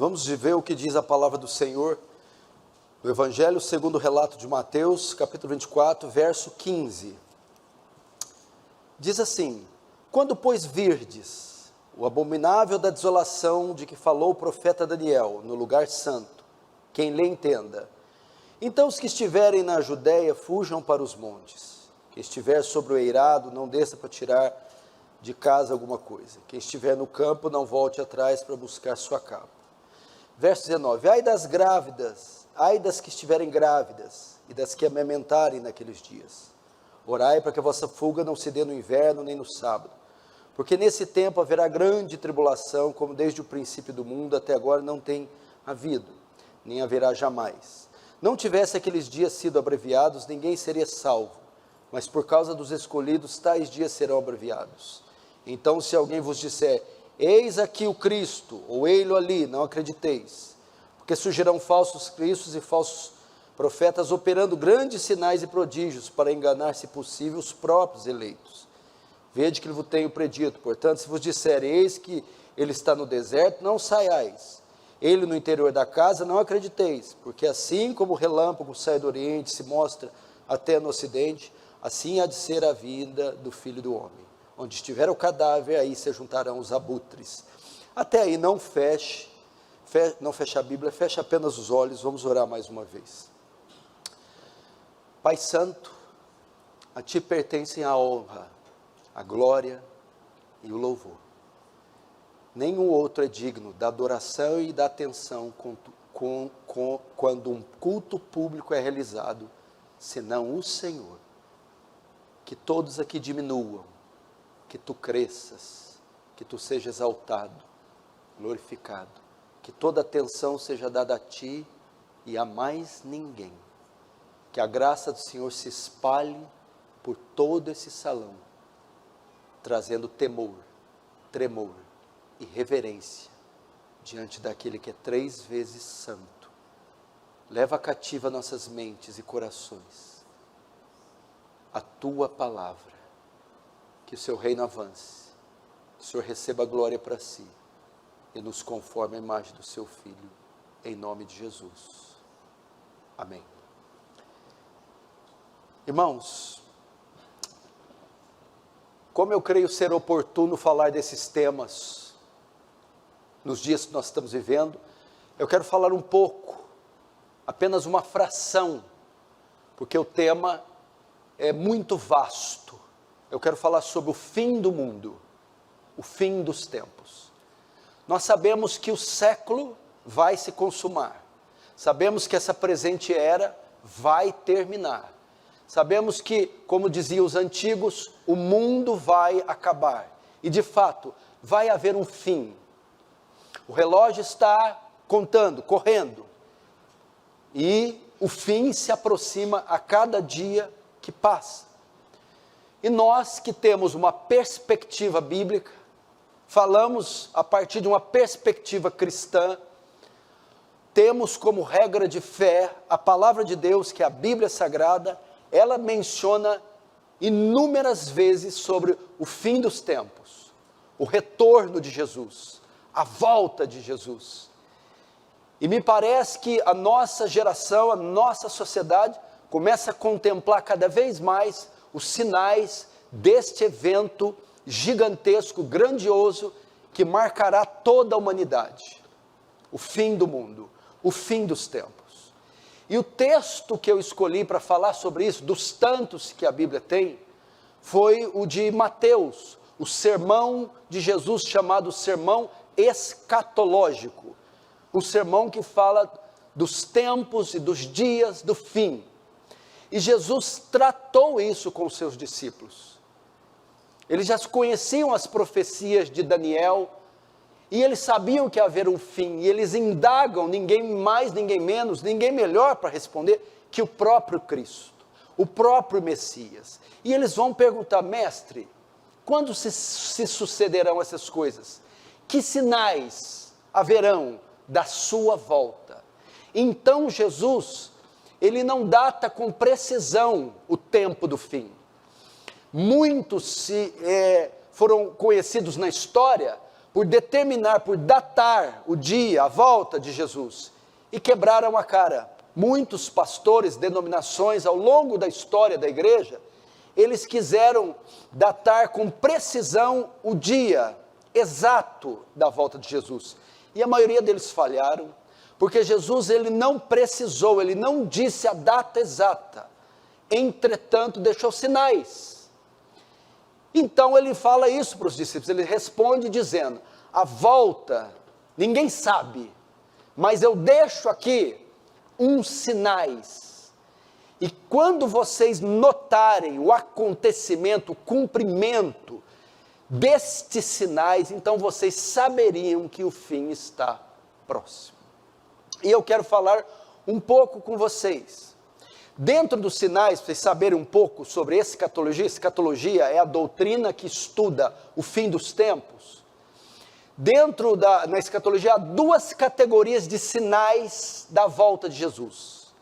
Vamos ver o que diz a palavra do Senhor, no Evangelho segundo o relato de Mateus, capítulo 24, verso 15. Diz assim: quando, pois, virdes o abominável da desolação de que falou o profeta Daniel no lugar santo, quem lê entenda. Então os que estiverem na Judéia fujam para os montes. Quem estiver sobre o eirado não desça para tirar de casa alguma coisa. Quem estiver no campo não volte atrás para buscar sua capa. Verso 19: ai das grávidas, ai das que estiverem grávidas e das que amamentarem naqueles dias. Orai para que a vossa fuga não se dê no inverno nem no sábado, porque nesse tempo haverá grande tribulação, como desde o princípio do mundo até agora não tem havido, nem haverá jamais. Não tivesse aqueles dias sido abreviados, ninguém seria salvo, mas por causa dos escolhidos, tais dias serão abreviados. Então, se alguém vos disser: eis aqui o Cristo, ou ei-lo ali, não acrediteis, porque surgirão falsos cristos e falsos profetas, operando grandes sinais e prodígios, para enganar, se possível, os próprios eleitos. Vede que vos tenho predito. Portanto, se vos disser: eis que ele está no deserto, não saiais. Ele no interior da casa, não acrediteis, porque assim como o relâmpago sai do oriente, se mostra até no ocidente, assim há de ser a vinda do Filho do Homem. Onde estiver o cadáver, aí se juntarão os abutres. Até aí não feche a Bíblia, feche apenas os olhos. Vamos orar mais uma vez. Pai Santo, a Ti pertencem a honra, a glória e o louvor. Nenhum outro é digno da adoração e da atenção quando um culto público é realizado, senão o Senhor. Que todos aqui diminuam, que Tu cresças, que Tu seja exaltado, glorificado, que toda atenção seja dada a Ti e a mais ninguém. Que a graça do Senhor se espalhe por todo esse salão, trazendo temor, tremor e reverência diante daquele que é 3 vezes santo. Leva cativa nossas mentes e corações a Tua palavra, que o Seu reino avance, que o Senhor receba a glória para Si e nos conforme a imagem do Seu Filho, em nome de Jesus, amém. Irmãos, como eu creio ser oportuno falar desses temas nos dias que nós estamos vivendo, eu quero falar um pouco, apenas uma fração, porque o tema é muito vasto. Eu quero falar sobre o fim do mundo, o fim dos tempos. Nós sabemos que o século vai se consumar, sabemos que essa presente era vai terminar. Sabemos que, como diziam os antigos, o mundo vai acabar. E de fato, vai haver um fim. O relógio está contando, correndo. E o fim se aproxima a cada dia que passa. E nós que temos uma perspectiva bíblica, falamos a partir de uma perspectiva cristã, temos como regra de fé a palavra de Deus, que é a Bíblia Sagrada. Ela menciona inúmeras vezes sobre o fim dos tempos, o retorno de Jesus, a volta de Jesus. E me parece que a nossa geração, a nossa sociedade, começa a contemplar cada vez mais os sinais deste evento gigantesco, grandioso, que marcará toda a humanidade. O fim do mundo, o fim dos tempos. E o texto que eu escolhi para falar sobre isso, dos tantos que a Bíblia tem, foi o de Mateus, o sermão de Jesus chamado sermão escatológico, o sermão que fala dos tempos e dos dias do fim. E Jesus tratou isso com os seus discípulos. Eles já conheciam as profecias de Daniel, e eles sabiam que ia haver um fim, e eles indagam, ninguém mais, ninguém menos, ninguém melhor para responder que o próprio Cristo, o próprio Messias. E eles vão perguntar: mestre, quando se sucederão essas coisas? Que sinais haverão da sua volta? Então Jesus, ele não data com precisão o tempo do fim. Muitos foram conhecidos na história por determinar, por datar o dia, a volta de Jesus, e quebraram a cara. Muitos pastores, denominações, ao longo da história da igreja, eles quiseram datar com precisão o dia exato da volta de Jesus. E a maioria deles falharam, porque Jesus ele não precisou, ele não disse a data exata. Entretanto, deixou sinais. Então ele fala isso para os discípulos, ele responde dizendo, a volta, ninguém sabe, mas eu deixo aqui uns sinais. E quando vocês notarem o acontecimento, o cumprimento destes sinais, então vocês saberiam que o fim está próximo. E eu quero falar um pouco com vocês. Dentro dos sinais, para vocês saberem um pouco sobre escatologia, escatologia é a doutrina que estuda o fim dos tempos. Na escatologia há duas categorias de sinais da volta de Jesus.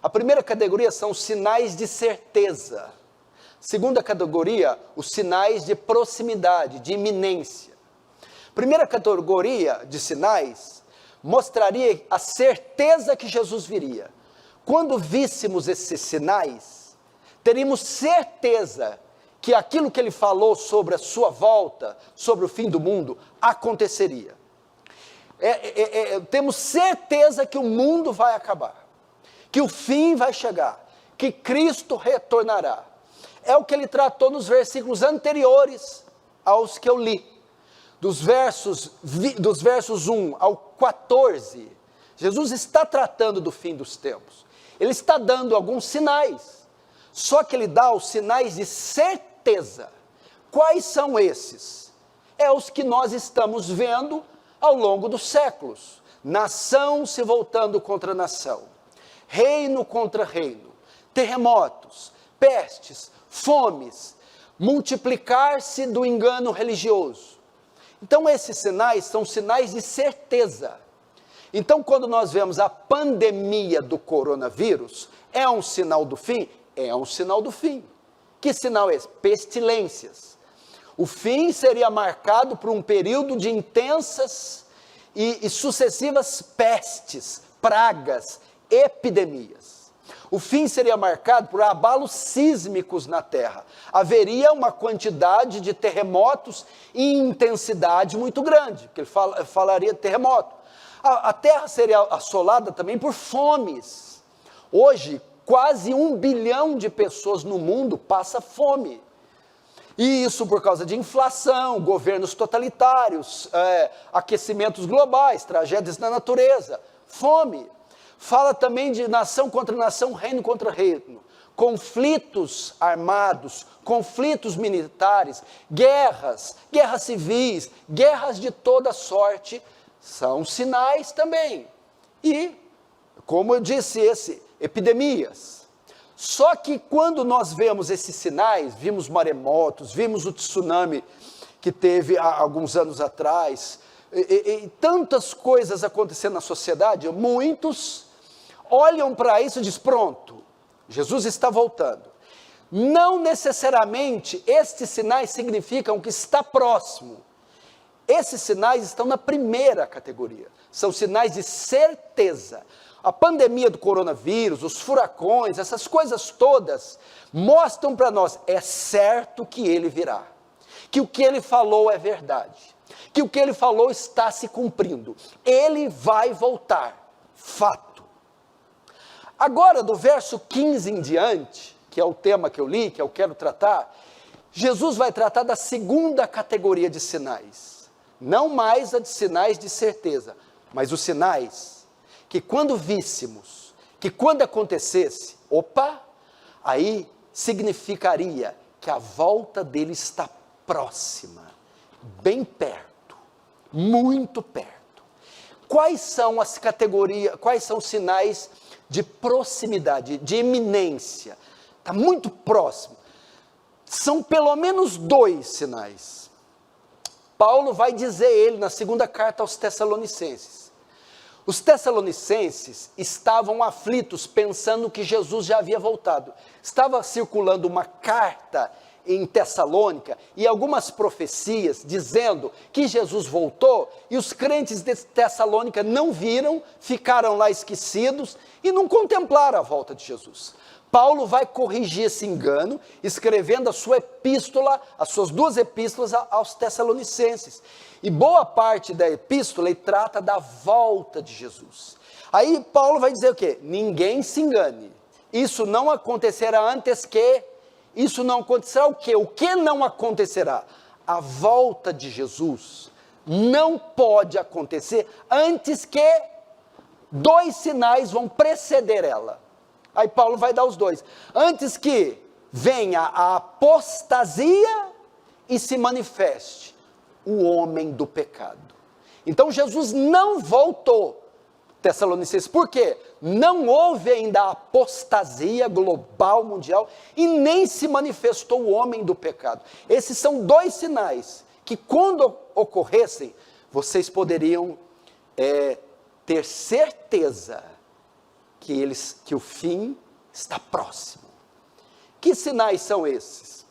A primeira categoria são os sinais de certeza. Segunda categoria, os sinais de proximidade, de iminência. Primeira categoria de sinais mostraria a certeza que Jesus viria. Quando víssemos esses sinais, teríamos certeza que aquilo que ele falou sobre a sua volta, sobre o fim do mundo, aconteceria. Temos certeza que o mundo vai acabar, que o fim vai chegar, que Cristo retornará. É o que ele tratou nos versículos anteriores aos que eu li. Dos versos 1 ao 14, Jesus está tratando do fim dos tempos. Ele está dando alguns sinais, só que ele dá os sinais de certeza. Quais são esses? É os que nós estamos vendo ao longo dos séculos. Nação se voltando contra nação, reino contra reino, terremotos, pestes, fomes, multiplicar-se do engano religioso. Então esses sinais são sinais de certeza. Então quando nós vemos a pandemia do coronavírus, é um sinal do fim? É um sinal do fim. Que sinal é esse? Pestilências. O fim seria marcado por um período de intensas e sucessivas pestes, pragas, epidemias. O fim seria marcado por abalos sísmicos na terra. Haveria uma quantidade de terremotos em intensidade muito grande, porque ele falaria de terremoto. A terra seria assolada também por fomes. Hoje, quase 1 bilhão de pessoas no mundo passa fome. E isso por causa de inflação, governos totalitários, aquecimentos globais, tragédias na natureza, fome. Fala também de nação contra nação, reino contra reino, conflitos armados, conflitos militares, guerras civis, guerras de toda sorte, são sinais também. E, como eu disse, epidemias. Só que quando nós vemos esses sinais, vimos maremotos, vimos o tsunami que teve há alguns anos atrás, e tantas coisas acontecendo na sociedade, muitos olham para isso e dizem, pronto, Jesus está voltando. Não necessariamente estes sinais significam que está próximo. Esses sinais estão na primeira categoria, são sinais de certeza. A pandemia do coronavírus, os furacões, essas coisas todas, mostram para nós, é certo que ele virá, que o que ele falou é verdade, que o que ele falou está se cumprindo, ele vai voltar, fato. Agora, do verso 15 em diante, que é o tema que eu li, que eu quero tratar, Jesus vai tratar da segunda categoria de sinais. Não mais a de sinais de certeza, mas os sinais que quando víssemos, que quando acontecesse, aí significaria que a volta dele está próxima, bem perto, muito perto. Quais são as categorias, quais são os sinais de proximidade, de iminência? Está muito próximo. São pelo menos 2 sinais. Paulo vai dizer ele na segunda carta aos Tessalonicenses. Os Tessalonicenses estavam aflitos, pensando que Jesus já havia voltado. Estava circulando uma carta em Tessalônica e algumas profecias dizendo que Jesus voltou, e os crentes de Tessalônica não viram, ficaram lá esquecidos e não contemplaram a volta de Jesus. Paulo vai corrigir esse engano, escrevendo a sua epístola, as suas 2 epístolas aos Tessalonicenses. E boa parte da epístola ele trata da volta de Jesus. Aí Paulo vai dizer o quê? Ninguém se engane. Isso não acontecerá antes que... Isso não acontecerá o quê? O que não acontecerá? A volta de Jesus não pode acontecer antes que 2 sinais vão preceder ela. Aí Paulo vai dar os 2. Antes que venha a apostasia e se manifeste o homem do pecado. Então Jesus não voltou, Tessalonicenses. Por quê? Não houve ainda a apostasia global, mundial, e nem se manifestou o homem do pecado. Esses são 2 sinais que, quando ocorressem, vocês poderiam ter certeza que o fim está próximo. Que sinais são esses?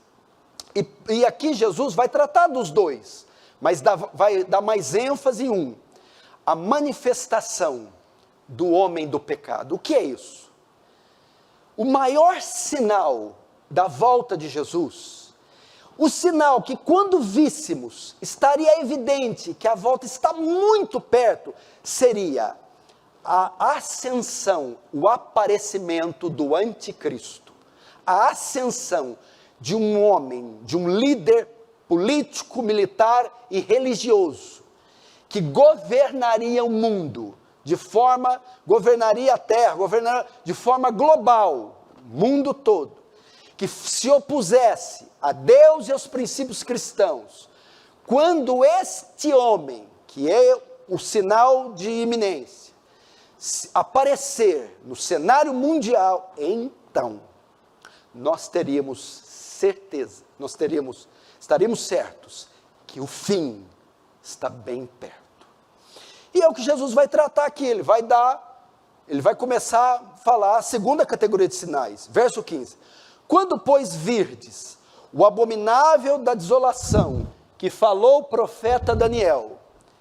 E aqui Jesus vai tratar dos 2, mas vai dar mais ênfase em um: a manifestação do homem do pecado. O que é isso? O maior sinal da volta de Jesus, o sinal que quando víssemos, estaria evidente que a volta está muito perto, seria a ascensão, o aparecimento do anticristo, a ascensão de um homem, de um líder político, militar e religioso, que governaria o mundo, governaria a terra, governaria de forma global, mundo todo, que se opusesse a Deus e aos princípios cristãos. Quando este homem, que é o sinal de iminência, aparecer no cenário mundial, então nós teríamos certeza, estaríamos certos que o fim está bem perto. E é o que Jesus vai tratar aqui. Ele vai começar a falar a segunda categoria de sinais, verso 15: quando pois virdes o abominável da desolação, que falou o profeta Daniel,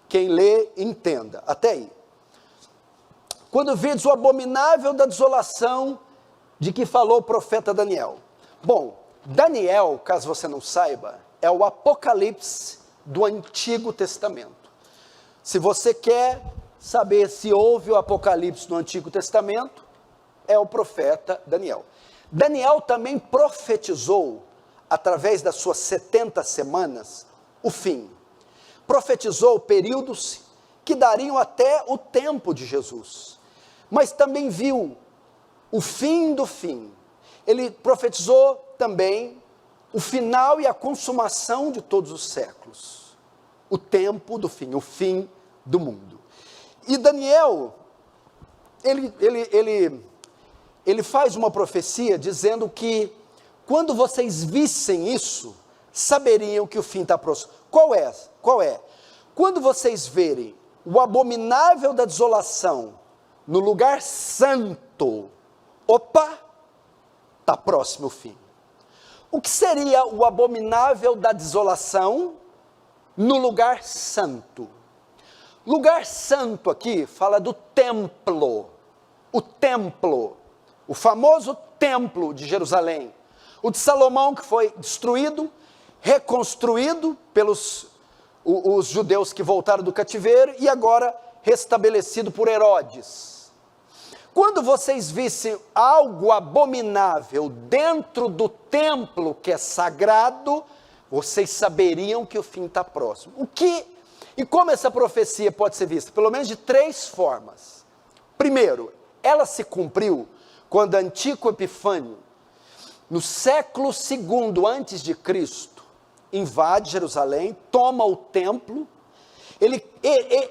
quem lê entenda, até aí. Quando virdes o abominável da desolação, de que falou o profeta Daniel. Bom, Daniel, caso você não saiba, é o Apocalipse do Antigo Testamento. Se você quer saber se houve o Apocalipse no Antigo Testamento, é o profeta Daniel. Daniel também profetizou, através das suas 70 semanas, o fim. Profetizou períodos que dariam até o tempo de Jesus. Mas também viu o fim do fim. Ele profetizou também o final e a consumação de todos os séculos. O tempo do fim, o fim do mundo. E Daniel, ele faz uma profecia dizendo que quando vocês vissem isso, saberiam que o fim está próximo. Qual é? Quando vocês verem o abominável da desolação no lugar santo, opa, está próximo o fim. O que seria o abominável da desolação no lugar santo? Lugar santo aqui fala do templo, o famoso templo de Jerusalém, o de Salomão, que foi destruído, reconstruído pelos os judeus que voltaram do cativeiro e agora restabelecido por Herodes. Quando vocês vissem algo abominável dentro do templo que é sagrado, vocês saberiam que o fim está próximo. E como essa profecia pode ser vista? Pelo menos de 3 formas. Primeiro, ela se cumpriu quando Antíoco Epifânio, no século II antes de Cristo, invade Jerusalém, toma o templo, ele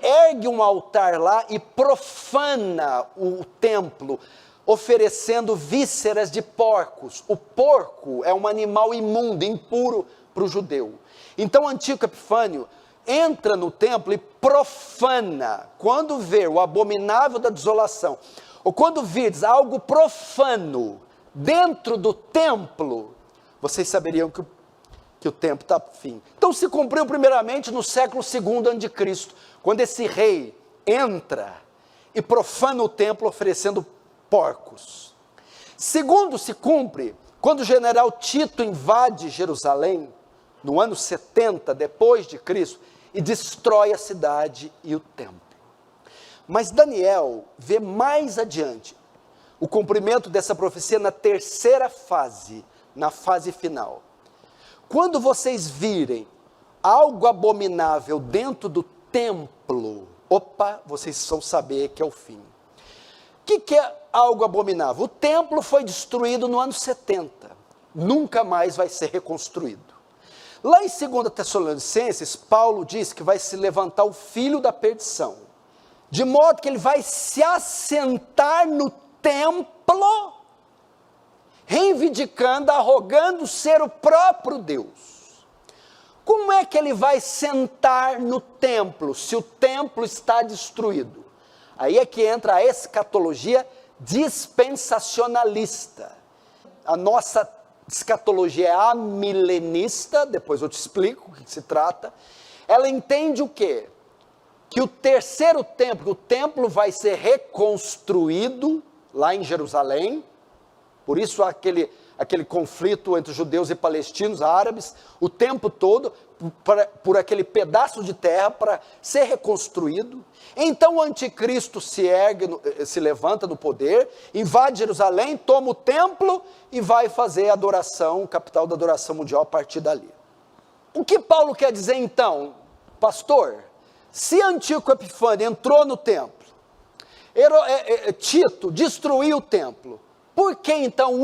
ergue um altar lá e profana o templo, oferecendo vísceras de porcos. O porco é um animal imundo, impuro para o judeu. Então Antíoco Epifânio entra no templo e profana. Quando vê o abominável da desolação, ou quando virdes algo profano dentro do templo, vocês saberiam que que o tempo está fim. Então se cumpriu primeiramente no século II a.C., quando esse rei entra e profana o templo oferecendo porcos. Segundo se cumpre quando o general Tito invade Jerusalém, no ano 70 depois de Cristo, e destrói a cidade e o templo. Mas Daniel vê mais adiante o cumprimento dessa profecia na terceira fase, na fase final. Quando vocês virem algo abominável dentro do templo, vocês vão saber que é o fim. O que é algo abominável? O templo foi destruído no ano 70, nunca mais vai ser reconstruído. Lá em 2 Tessalonicenses, Paulo diz que vai se levantar o filho da perdição, de modo que ele vai se assentar no templo, reivindicando, arrogando ser o próprio Deus. Como é que ele vai sentar no templo, se o templo está destruído? Aí é que entra a escatologia dispensacionalista. A nossa escatologia é amilenista, depois eu te explico o que se trata. Ela entende o quê? Que o terceiro templo, que o templo vai ser reconstruído lá em Jerusalém. Por isso aquele conflito entre judeus e palestinos, árabes, o tempo todo, por aquele pedaço de terra para ser reconstruído. Então o anticristo se ergue, se levanta no poder, invade Jerusalém, toma o templo e vai fazer a adoração, capital da adoração mundial a partir dali. O que Paulo quer dizer então? Pastor, se Antíoco Epifânio entrou no templo, Tito destruiu o templo, por que então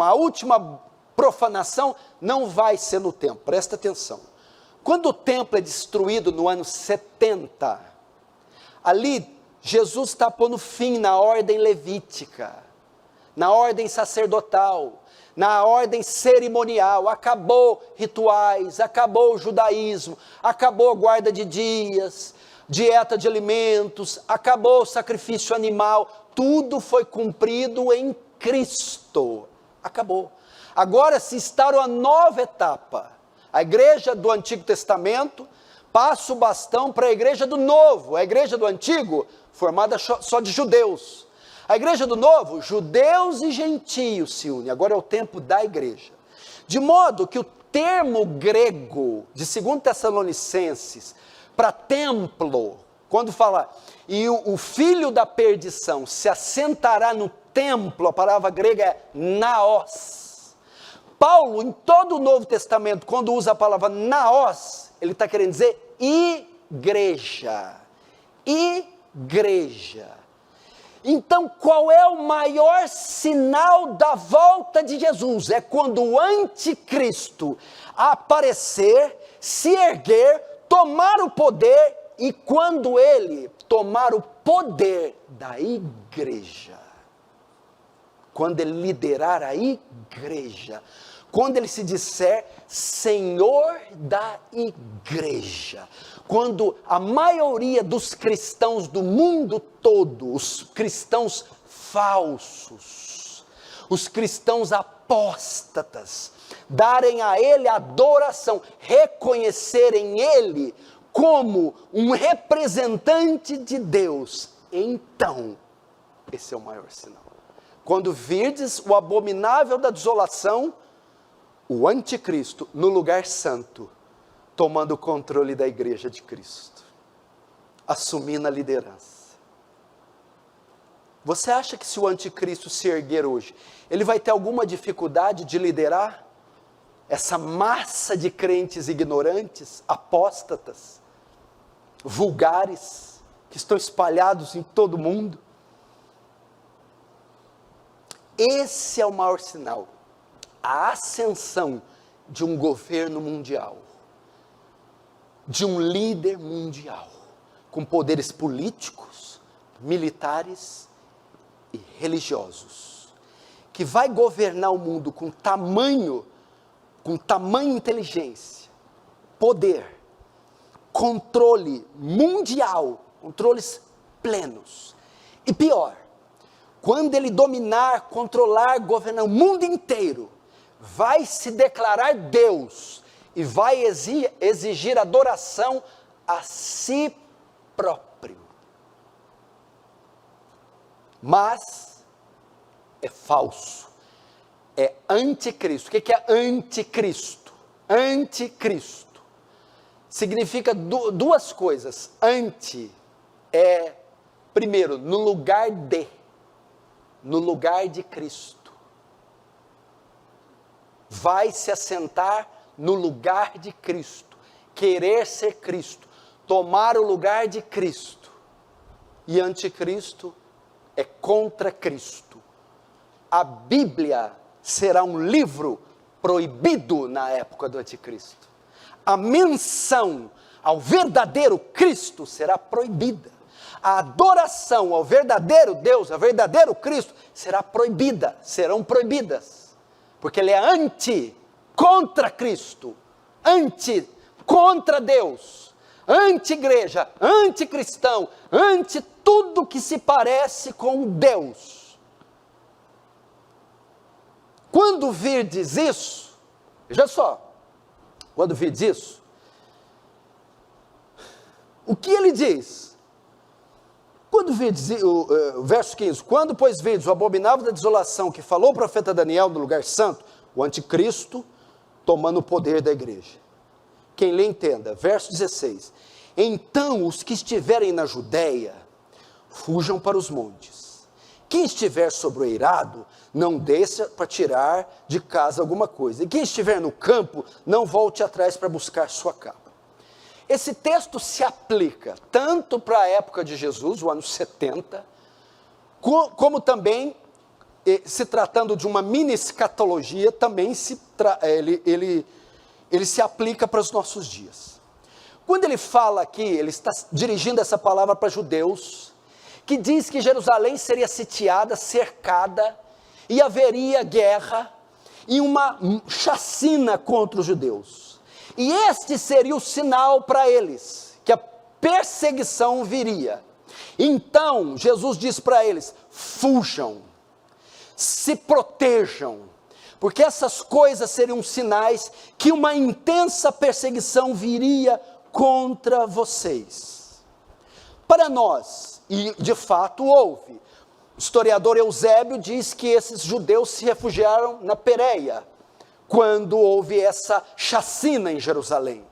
a última profanação não vai ser no templo? Presta atenção. Quando o templo é destruído no ano 70, ali Jesus está pondo fim na ordem levítica, na ordem sacerdotal, na ordem cerimonial. Acabou rituais, acabou o judaísmo, acabou a guarda de dias, dieta de alimentos, acabou o sacrifício animal, tudo foi cumprido em Cristo, acabou. Agora se instaura uma nova etapa. A igreja do Antigo Testamento passa o bastão para a igreja do Novo. A igreja do Antigo, formada só de judeus. A igreja do Novo, judeus e gentios se unem. Agora é o tempo da igreja. De modo que o termo grego de 2 Tessalonicenses para templo, quando fala, e o filho da perdição se assentará no templo, a palavra grega é naos. Paulo, em todo o Novo Testamento, quando usa a palavra naos, ele está querendo dizer igreja. Igreja. Então, qual é o maior sinal da volta de Jesus? É quando o anticristo aparecer, se erguer, tomar o poder, e quando ele tomar o poder da igreja, quando ele liderar a igreja, quando ele se disser Senhor da igreja, quando a maioria dos cristãos do mundo todo, os cristãos falsos, os cristãos apóstatas, darem a ele adoração, reconhecerem ele como um representante de Deus, então, esse é o maior sinal. Quando virdes o abominável da desolação, o anticristo no lugar santo, tomando o controle da igreja de Cristo, assumindo a liderança. Você acha que se o anticristo se erguer hoje, ele vai ter alguma dificuldade de liderar essa massa de crentes ignorantes, apóstatas, vulgares, que estão espalhados em todo o mundo? Esse é o maior sinal, a ascensão de um governo mundial, de um líder mundial, com poderes políticos, militares e religiosos, que vai governar o mundo com tamanho inteligência, poder, controle mundial, controles plenos. E pior, quando ele dominar, controlar, governar o mundo inteiro, vai se declarar Deus, e vai exigir adoração a si próprio. Mas é falso, é anticristo. O que é anticristo? Anticristo significa duas coisas. Anti é, primeiro, no lugar de Cristo. Vai se assentar no lugar de Cristo, querer ser Cristo, tomar o lugar de Cristo. E anticristo é contra Cristo. A Bíblia será um livro proibido na época do anticristo. A menção ao verdadeiro Cristo será proibida. A adoração ao verdadeiro Deus, ao verdadeiro Cristo, será proibida, serão proibidas. Porque ele é contra Cristo, contra Deus, anti-igreja, anticristão, anti tudo que se parece com Deus. Quando virdes isso, veja só, quando virdes isso, o que ele diz? Quando virdes, o verso 15, quando pois virdes o abominável da desolação que falou o profeta Daniel no lugar santo, o anticristo tomando o poder da igreja. Quem lê entenda, verso 16, então os que estiverem na Judeia, fujam para os montes. Quem estiver sobre o eirado, não desça para tirar de casa alguma coisa. E quem estiver no campo, não volte atrás para buscar sua capa. Esse texto se aplica tanto para a época de Jesus, o ano 70, como também, se tratando de uma mini escatologia, também ele se aplica para os nossos dias. Quando ele fala aqui, ele está dirigindo essa palavra para judeus, que diz que Jerusalém seria sitiada, cercada, e haveria guerra e uma chacina contra os judeus. E este seria o sinal para eles, que a perseguição viria. Então, Jesus diz para eles, fujam, se protejam, porque essas coisas seriam sinais que uma intensa perseguição viria contra vocês. Para nós, e de fato houve, o historiador Eusébio diz que esses judeus se refugiaram na Pérea, quando houve essa chacina em Jerusalém.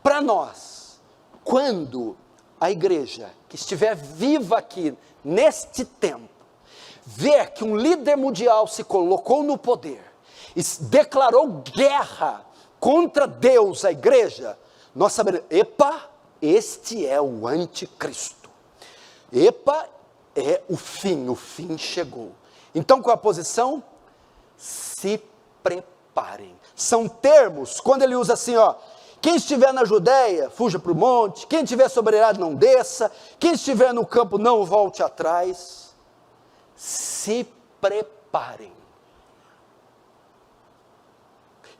Para nós, quando a igreja que estiver viva aqui, neste tempo, ver que um líder mundial se colocou no poder, e declarou guerra contra Deus, a igreja, nós saberemos, epa, este é o anticristo. Epa, é o fim chegou. Então qual a posição? Se preparem. São termos, quando ele usa assim, ó, quem estiver na Judeia, fuja para o monte, quem estiver sobre eirado, não desça, quem estiver no campo, não volte atrás. Se preparem.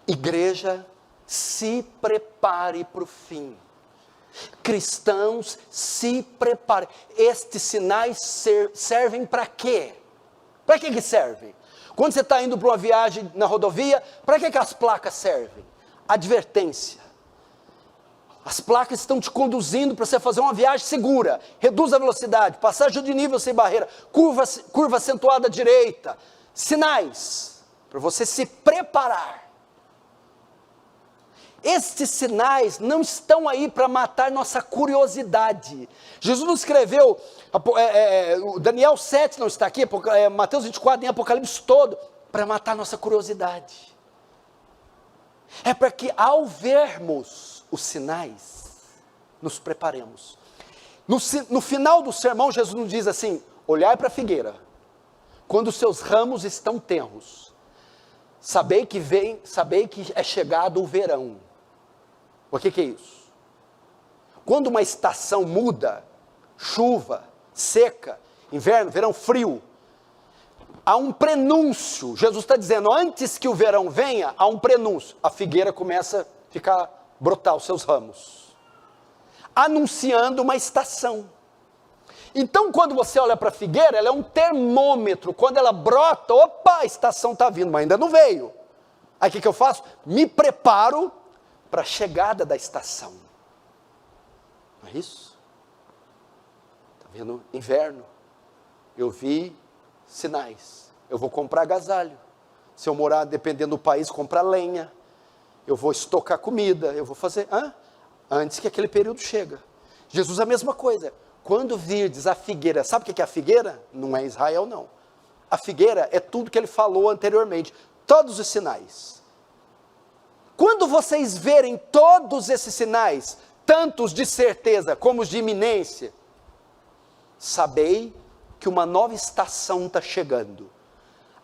Igreja, se prepare para o fim. Cristãos, se preparem. Estes sinais servem para quê? Para que servem? Quando você está indo para uma viagem na rodovia, para que as placas servem? Advertência. As placas estão te conduzindo para você fazer uma viagem segura. Reduz a velocidade, passagem de nível sem barreira, curva acentuada à direita. Sinais para você se preparar. Estes sinais não estão aí para matar nossa curiosidade. Jesus não escreveu, Daniel 7 não está aqui, Mateus 24, nem Apocalipse todo, para matar nossa curiosidade. É para que ao vermos os sinais, nos preparemos. No final do sermão, Jesus nos diz assim, olhai para a figueira, quando os seus ramos estão tenros, sabei que é chegado o verão. O que é isso? Quando uma estação muda, chuva, seca, inverno, verão, frio, há um prenúncio. Jesus está dizendo, antes que o verão venha, há um prenúncio. A figueira começa a brotar os seus ramos, anunciando uma estação. Então, quando você olha para a figueira, ela é um termômetro. Quando ela brota, opa, a estação está vindo, mas ainda não veio. Aí o que eu faço? Me preparo para a chegada da estação. Não é isso? Está vendo? Inverno. Eu vi sinais. Eu vou comprar agasalho. Se eu morar, dependendo do país, comprar lenha. Eu vou estocar comida. Eu vou fazer... antes que aquele período chega. Jesus a mesma coisa. Quando virdes a figueira, sabe o que é a figueira? Não é Israel, não. A figueira é tudo que ele falou anteriormente. Todos os sinais. Quando vocês verem todos esses sinais, tanto os de certeza como os de iminência, sabei que uma nova estação está chegando.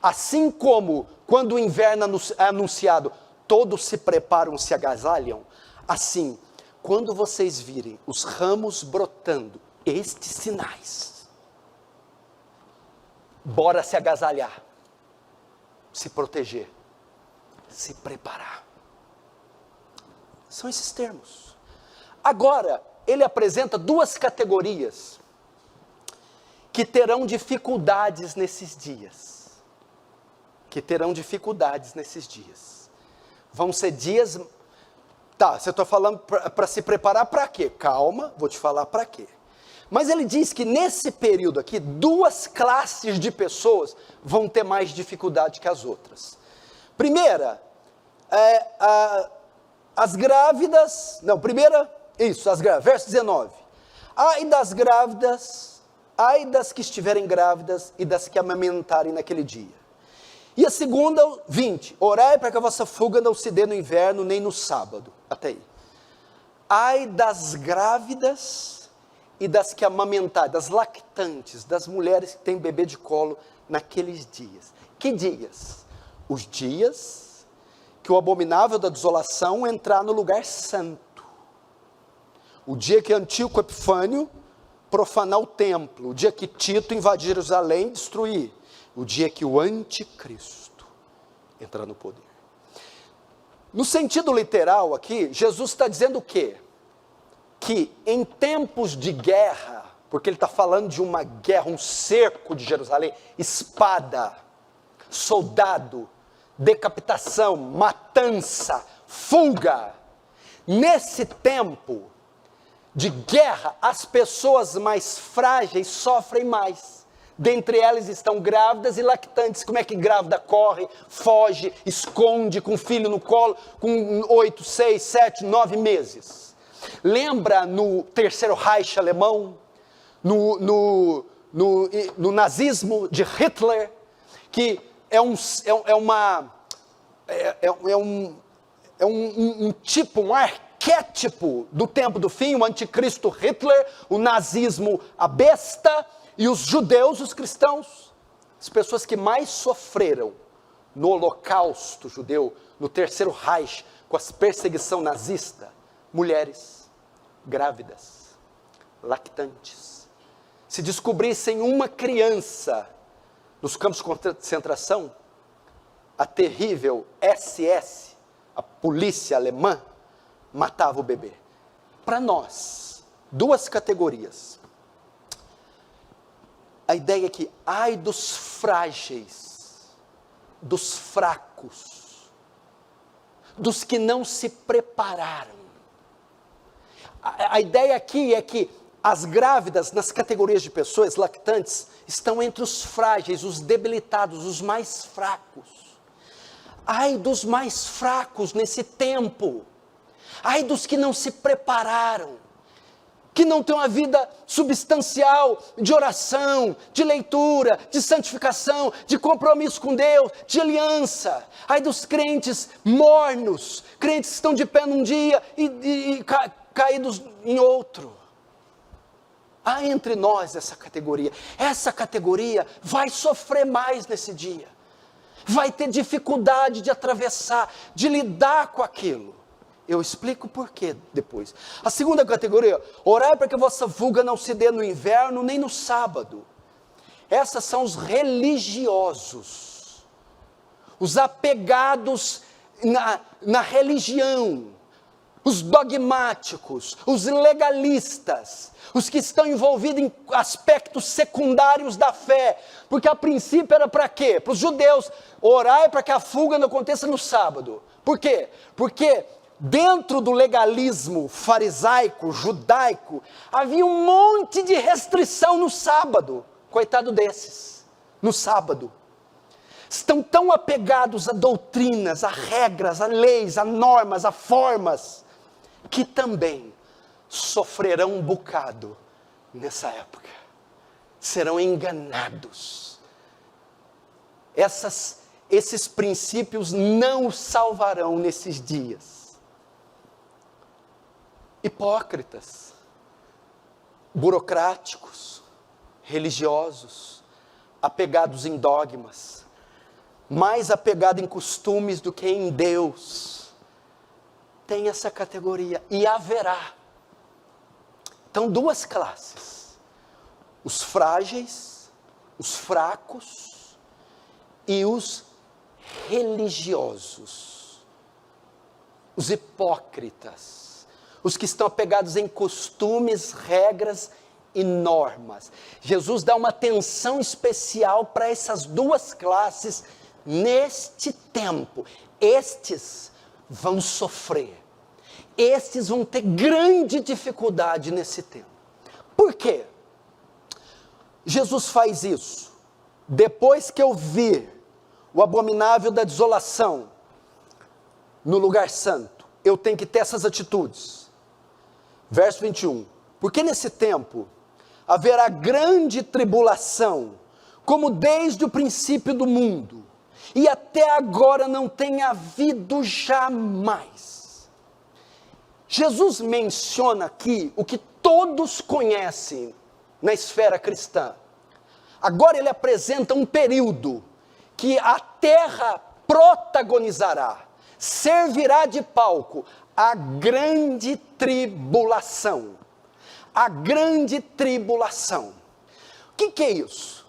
Assim como quando o inverno é anunciado, todos se preparam, se agasalham, assim, quando vocês virem os ramos brotando, estes sinais, bora se agasalhar, se proteger, se preparar. São esses termos. Agora, ele apresenta duas categorias que terão dificuldades nesses dias. Vão ser dias... Tá, você está falando para se preparar para quê? Calma, vou te falar para quê. Mas ele diz que nesse período aqui, duas classes de pessoas vão ter mais dificuldade que as outras. Primeira, as grávidas... Não, primeira, isso, as grávidas, verso 19. Ai das grávidas, ai das que estiverem grávidas e das que amamentarem naquele dia. E a segunda, 20, orai para que a vossa fuga não se dê no inverno, nem no sábado, até aí. Ai das grávidas e das que amamentarem, das lactantes, das mulheres que têm bebê de colo naqueles dias. Que dias? Os dias que o abominável da desolação entrar no lugar santo. O dia que Antíoco Epifânio profanar o templo, o dia que Tito invadir Jerusalém e destruir. O dia que o anticristo entrar no poder. No sentido literal aqui, Jesus está dizendo o quê? Que em tempos de guerra, porque ele está falando de uma guerra, um cerco de Jerusalém, espada, soldado, decapitação, matança, fuga. Nesse tempo de guerra, as pessoas mais frágeis sofrem mais. Dentre elas estão grávidas e lactantes. Como é que grávida corre, foge, esconde com o filho no colo, com 8, 6, 7, 9 meses? Lembra no Terceiro Reich alemão, no nazismo de Hitler, que é um tipo, um arquétipo do tempo do fim, o anticristo Hitler, o nazismo, a besta, e os judeus, os cristãos, as pessoas que mais sofreram no holocausto judeu, no Terceiro Reich, com a perseguição nazista, mulheres, grávidas, lactantes. Se descobrissem uma criança nos campos de concentração, a terrível SS, a polícia alemã, matava o bebê. Para nós, duas categorias. A ideia é que, ai dos frágeis, dos fracos, dos que não se prepararam. A ideia aqui é que as grávidas, nas categorias de pessoas lactantes, estão entre os frágeis, os debilitados, os mais fracos. Ai dos mais fracos nesse tempo. Ai dos que não se prepararam, que não têm uma vida substancial de oração, de leitura, de santificação, de compromisso com Deus, de aliança. Ai dos crentes mornos, crentes que estão de pé num dia e caídos em outro. Há entre nós essa categoria. Essa categoria vai sofrer mais nesse dia. Vai ter dificuldade de atravessar, de lidar com aquilo. Eu explico por quê depois. A segunda categoria, orai para que a vossa fuga não se dê no inverno nem no sábado. Essas são os religiosos, os apegados na religião, os dogmáticos, os legalistas, os que estão envolvidos em aspectos secundários da fé, porque a princípio era para quê? Para os judeus, orai para que a fuga não aconteça no sábado. Por quê? Porque dentro do legalismo farisaico, judaico, havia um monte de restrição no sábado. Coitado desses, no sábado. Estão tão apegados a doutrinas, a regras, a leis, a normas, a formas, que também sofrerão um bocado nessa época. Serão enganados. Esses princípios não os salvarão nesses dias. Hipócritas, burocráticos, religiosos, apegados em dogmas, mais apegado em costumes do que em Deus, tem essa categoria, e haverá. Então, duas classes: os frágeis, os fracos e os religiosos, os hipócritas, os que estão apegados em costumes, regras e normas. Jesus dá uma atenção especial para essas duas classes neste tempo. Estes vão sofrer, estes vão ter grande dificuldade nesse tempo. Por quê? Jesus faz isso. Depois que eu vir o abominável da desolação no lugar santo, eu tenho que ter essas atitudes. Verso 21. Porque nesse tempo haverá grande tribulação, como desde o princípio do mundo, e até agora não tem havido jamais. Jesus menciona aqui o que todos conhecem na esfera cristã. Agora ele apresenta um período que a terra protagonizará, servirá de palco a grande tribulação. A grande tribulação. O que é isso?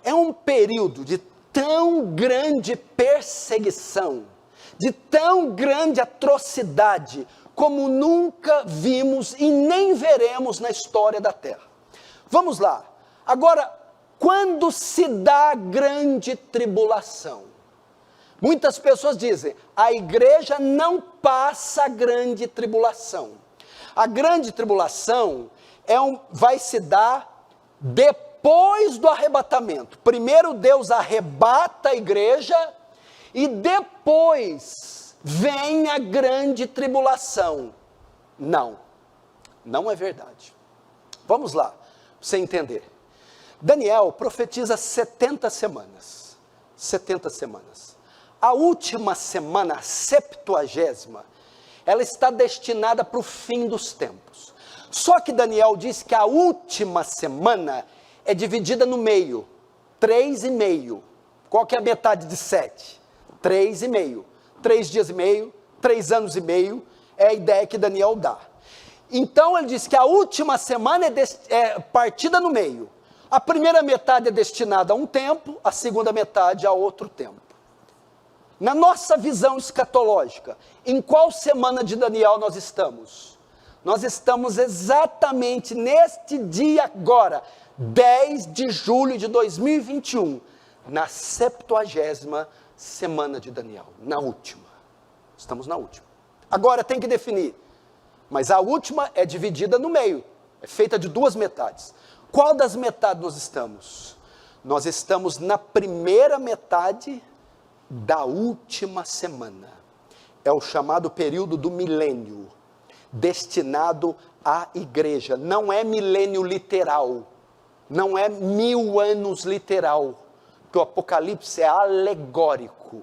É um período de tão grande perseguição, de tão grande atrocidade, como nunca vimos e nem veremos na história da terra. Vamos lá. Agora, quando se dá a grande tribulação? Muitas pessoas dizem, a igreja não passa a grande tribulação. A grande tribulação vai se dar depois do arrebatamento. Primeiro Deus arrebata a igreja e depois vem a grande tribulação. Não é verdade. Vamos lá, para você entender. Daniel profetiza 70 semanas. 70 semanas. A última semana, a 70ª, ela está destinada para o fim dos tempos. Só que Daniel diz que a última semana é dividida no meio, 3,5. Qual que é a metade de 7? 3,5. 3 dias e meio, 3 anos e meio, é a ideia que Daniel dá. Então ele diz que a última semana é partida no meio. A primeira metade é destinada a um tempo, a segunda metade a outro tempo. Na nossa visão escatológica, em qual semana de Daniel nós estamos? Nós estamos exatamente neste dia agora, 10 de julho de 2021, na 70ª semana de Daniel, na última. Estamos na última. Agora tem que definir, mas a última é dividida no meio, é feita de duas metades. Qual das metades nós estamos? Nós estamos na primeira metade da última semana. É o chamado período do milênio, destinado à igreja. Não é milênio literal, não é 1000 anos literal, porque o Apocalipse é alegórico.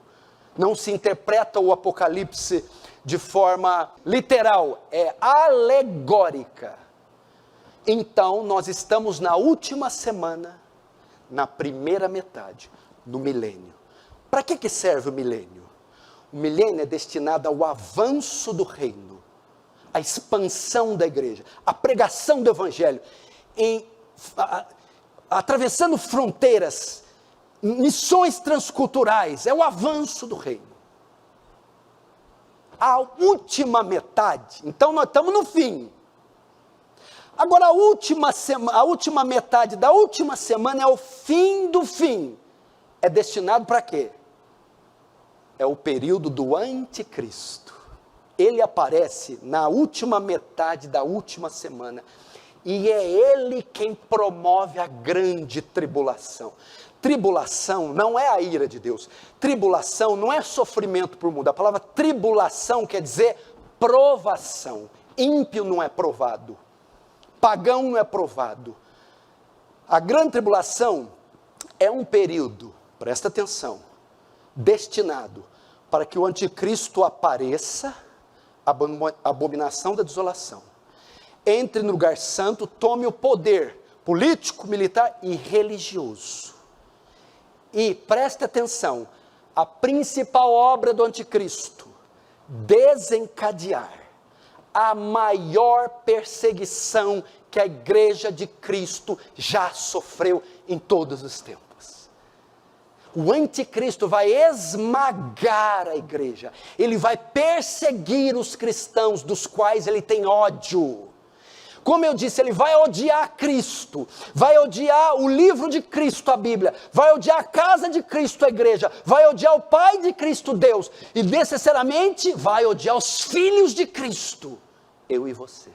Não se interpreta o Apocalipse de forma literal, é alegórica. Então nós estamos na última semana, na primeira metade, no milênio. Para que serve o milênio? O milênio é destinado ao avanço do reino, à expansão da igreja, à pregação do evangelho, atravessando fronteiras, missões transculturais, é o avanço do reino. A última metade, então nós estamos no fim. Agora a última metade da última semana é o fim do fim. É destinado para quê? É o período do anticristo. ele aparece na última metade da última semana, e é ele quem promove a grande tribulação. Tribulação não é a ira de Deus, tribulação não é sofrimento por mundo, a palavra tribulação quer dizer provação. Ímpio não é provado, pagão não é provado. A grande tribulação é um período, presta atenção, destinado para que o anticristo apareça, abominação da desolação, entre no lugar santo, tome o poder político, militar e religioso. E preste atenção, a principal obra do anticristo, desencadear a maior perseguição que a igreja de Cristo já sofreu em todos os tempos. O anticristo vai esmagar a igreja, ele vai perseguir os cristãos dos quais ele tem ódio. Como eu disse, ele vai odiar Cristo, vai odiar o livro de Cristo, a Bíblia, vai odiar a casa de Cristo, a igreja, vai odiar o Pai de Cristo, Deus, e necessariamente vai odiar os filhos de Cristo, eu e você.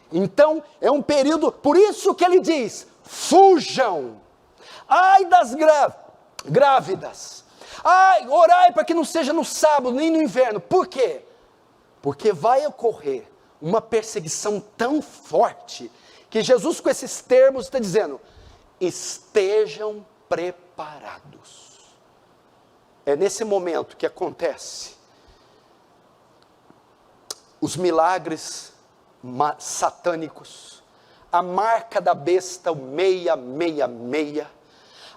Então, é um período, por isso que ele diz, fujam, ai das grávidas, ai, orai para que não seja no sábado, nem no inverno. Por quê? Porque vai ocorrer uma perseguição tão forte, que Jesus com esses termos está dizendo, estejam preparados. É nesse momento que acontece os milagres satânicos, a marca da besta, o 666,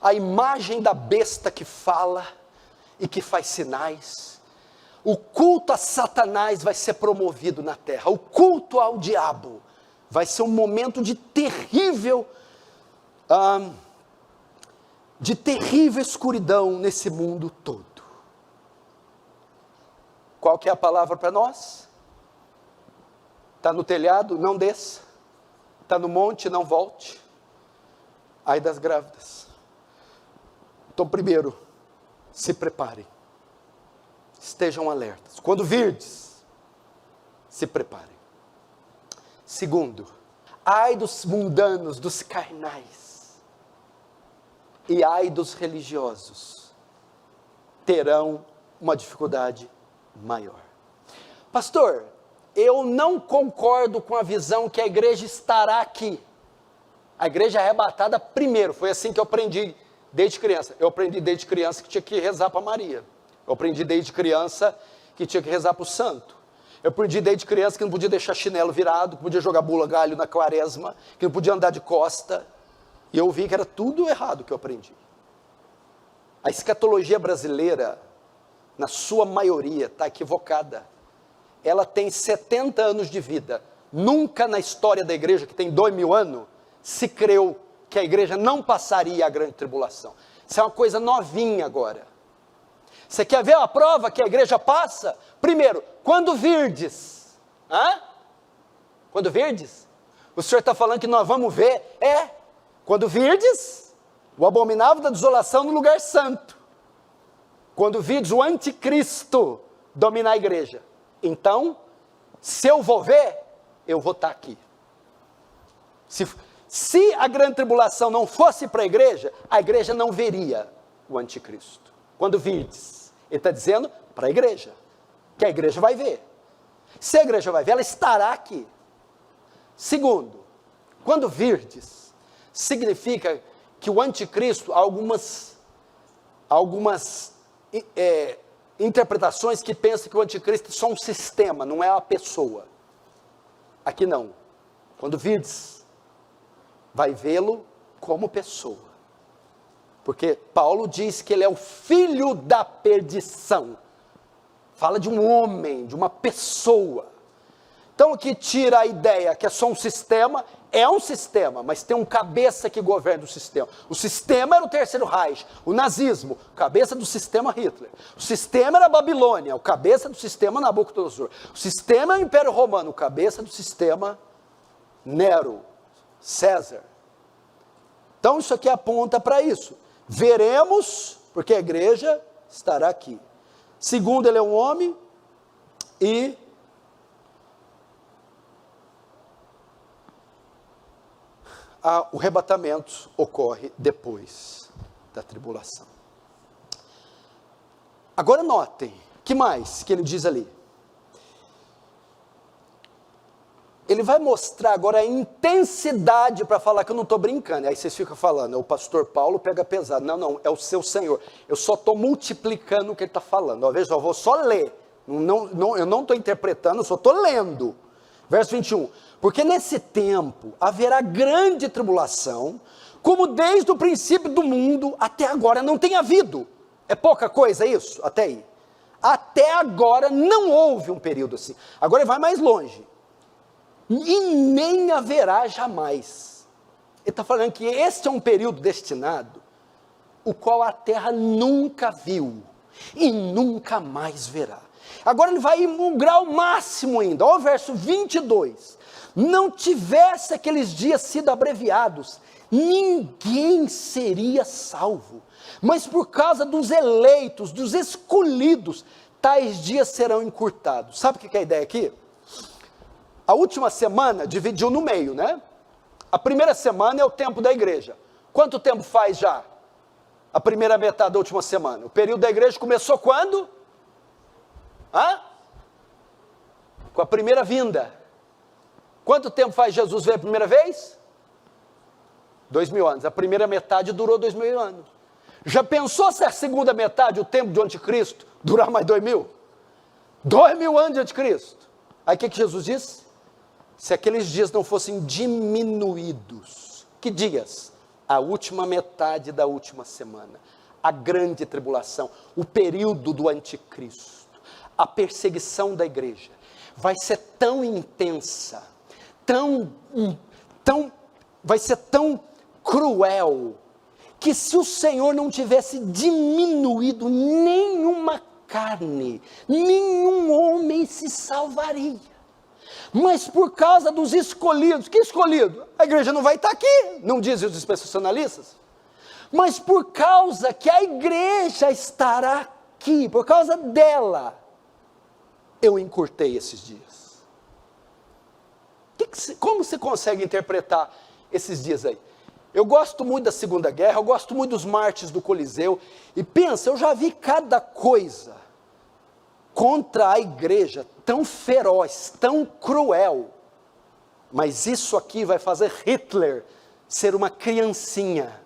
a imagem da besta que fala e que faz sinais. O culto a Satanás vai ser promovido na terra, o culto ao diabo vai ser um momento de terrível escuridão nesse mundo todo. Qual que é a palavra para nós? Está no telhado? Não desça. Está no monte? Não volte. Ai das grávidas. Então, primeiro, se preparem. Estejam alertas. Quando virdes, se preparem. Segundo, ai dos mundanos, dos carnais, e ai dos religiosos, terão uma dificuldade maior. Pastor, eu não concordo com a visão que a igreja estará aqui. A igreja é arrebatada primeiro, foi assim que eu aprendi desde criança. Eu aprendi desde criança que tinha que rezar para Maria. Eu aprendi desde criança que tinha que rezar para o santo. Eu aprendi desde criança que não podia deixar chinelo virado, que podia jogar bula galho na quaresma, que não podia andar de costa. E eu vi que era tudo errado que eu aprendi. A escatologia brasileira, na sua maioria, está equivocada. Ela tem 70 anos de vida. Nunca na história da igreja, que tem 2000 anos, se creu que a igreja não passaria a grande tribulação. Isso é uma coisa novinha agora. Você quer ver a prova que a igreja passa? Primeiro, quando virdes. Quando virdes? O Senhor está falando que nós vamos ver? Quando virdes, o abominável da desolação no lugar santo. Quando virdes o anticristo dominar a igreja. Então, se eu vou ver, eu vou estar aqui. Se a grande tribulação não fosse para a igreja não veria o anticristo. Quando virdes, ele está dizendo para a igreja, que a igreja vai ver. Se a igreja vai ver, ela estará aqui. Segundo, quando virdes, significa que o anticristo, algumas interpretações que pensam que o anticristo é só um sistema, não é uma pessoa. Aqui não. Quando virdes, vai vê-lo como pessoa. Porque Paulo diz que ele é o filho da perdição. Fala de um homem, de uma pessoa. Então o que tira a ideia que é só um sistema, é um sistema, mas tem um cabeça que governa o sistema. O sistema era o Terceiro Reich, o nazismo, cabeça do sistema Hitler. O sistema era a Babilônia, o cabeça do sistema Nabucodonosor. O sistema é o Império Romano, o cabeça do sistema Nero, César. Então isso aqui aponta para isso. Veremos, porque a igreja estará aqui. Segundo, ele é um homem, E o arrebatamento ocorre depois da tribulação. Agora notem, que mais que ele diz ali? Ele vai mostrar agora a intensidade para falar que eu não estou brincando. Aí vocês ficam falando, o pastor Paulo pega pesado. Não, não, é o seu Senhor. Eu só estou multiplicando o que ele está falando. Ó, veja, eu vou só ler. Eu não estou interpretando, eu só estou lendo. Verso 21. Porque nesse tempo haverá grande tribulação, como desde o princípio do mundo até agora não tem havido. É pouca coisa isso? Até aí. Até agora não houve um período assim. Agora ele vai mais longe. E nem haverá jamais. Ele está falando que este é um período destinado, o qual a terra nunca viu e nunca mais verá. Agora ele vai em um grau máximo ainda, olha o verso 22. Não tivesse aqueles dias sido abreviados, ninguém seria salvo. Mas por causa dos eleitos, dos escolhidos, tais dias serão encurtados. Sabe o que é a ideia aqui? A última semana dividiu no meio, né? A primeira semana é o tempo da igreja. Quanto tempo faz já? A primeira metade da última semana. O período da igreja começou quando? Com a primeira vinda. Quanto tempo faz Jesus veio a primeira vez? 2000 anos. A primeira metade durou 2000 anos. Já pensou se a segunda metade, o tempo do anticristo, durar mais 2000? 2000 anos de anticristo. Aí o que Jesus disse? Se aqueles dias não fossem diminuídos, que dias? A última metade da última semana, a grande tribulação, o período do anticristo, a perseguição da igreja, vai ser tão intensa, vai ser tão cruel, que se o Senhor não tivesse diminuído nenhuma carne, nenhum homem se salvaria. Mas por causa dos escolhidos, que escolhido? A igreja não vai estar aqui, não dizem os especialistas. Mas por causa que a igreja estará aqui, por causa dela, eu encurtei esses dias. Como você consegue interpretar esses dias aí? Eu gosto muito da Segunda Guerra, eu gosto muito dos mártires do Coliseu, e pensa, eu já vi cada coisa contra a igreja, tão feroz, tão cruel, mas isso aqui vai fazer Hitler ser uma criancinha.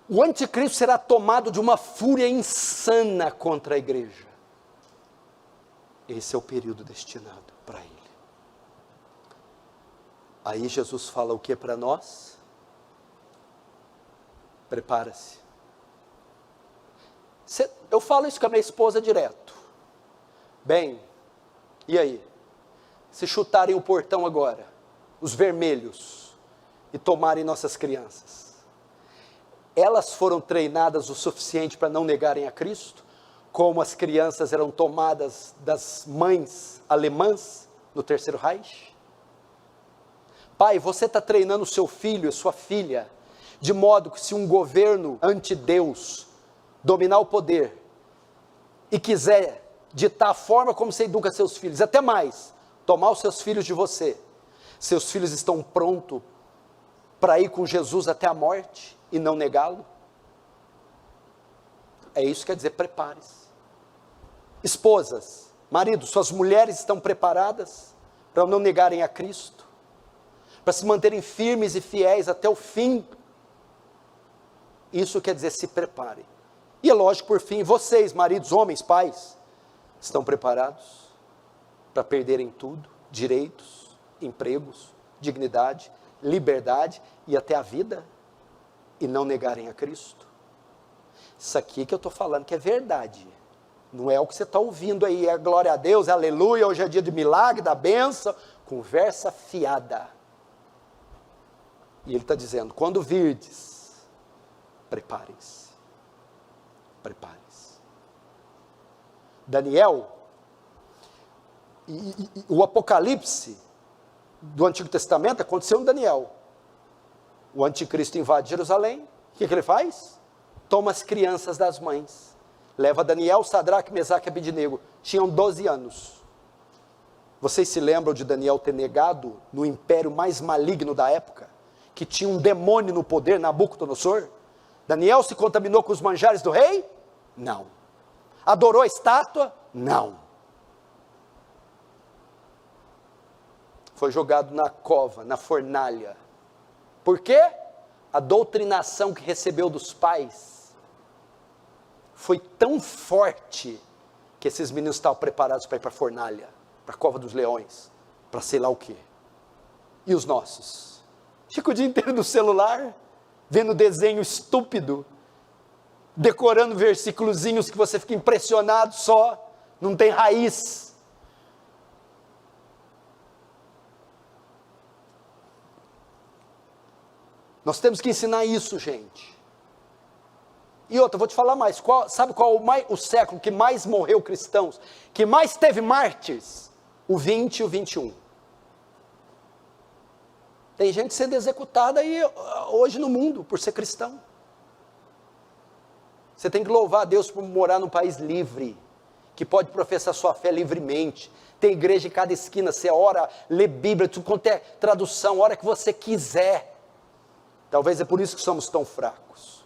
O anticristo será tomado de uma fúria insana contra a igreja. Esse é o período destinado para ele. Aí Jesus fala o que para nós? Prepara-se. Eu falo isso com a minha esposa direto. Bem, e aí? Se chutarem o portão agora, os vermelhos, e tomarem nossas crianças, elas foram treinadas o suficiente para não negarem a Cristo, como as crianças eram tomadas das mães alemãs no Terceiro Reich? Pai, você está treinando o seu filho e sua filha, de modo que se um governo anti-Deus dominar o poder e quiser ditar a forma como você educa seus filhos, até mais, tomar os seus filhos de você, seus filhos estão prontos para ir com Jesus até a morte e não negá-lo? É isso que quer dizer, prepare-se. Esposas, maridos, suas mulheres estão preparadas para não negarem a Cristo, para se manterem firmes e fiéis até o fim? Isso quer dizer, se preparem. E é lógico, por fim, vocês, maridos, homens, pais, estão preparados para perderem tudo, direitos, empregos, dignidade, liberdade e até a vida, e não negarem a Cristo? Isso aqui que eu estou falando que é verdade, não é o que você está ouvindo aí, é glória a Deus, é aleluia, hoje é dia de milagre, da bênção, conversa fiada. E ele está dizendo, quando virdes, preparem-se. Prepare-se. Daniel, o Apocalipse do Antigo Testamento aconteceu em Daniel. O anticristo invade Jerusalém, o que ele faz? Toma as crianças das mães, leva Daniel, Sadraque, Mesaque e Abednego. Tinham 12 anos. Vocês se lembram de Daniel ter negado no império mais maligno da época? Que tinha um demônio no poder, Nabucodonosor? Daniel se contaminou com os manjares do rei? Não. Adorou a estátua? Não. Foi jogado na cova, na fornalha. Por quê? A doutrinação que recebeu dos pais foi tão forte que esses meninos estavam preparados para ir para a fornalha, para a cova dos leões, para sei lá o quê. E os nossos? Fica o dia inteiro no celular, vendo desenho estúpido, decorando versículozinhos que você fica impressionado só, não tem raiz. Nós temos que ensinar isso, gente. E outra, vou te falar mais, sabe qual o século que mais morreu cristãos, que mais teve mártires? O 20 e o 21. Tem gente sendo executada aí hoje no mundo, por ser cristão. Você tem que louvar a Deus por morar num país livre, que pode professar sua fé livremente. Tem igreja em cada esquina, você ora, lê Bíblia, tudo quanto é tradução, a hora que você quiser. Talvez é por isso que somos tão fracos.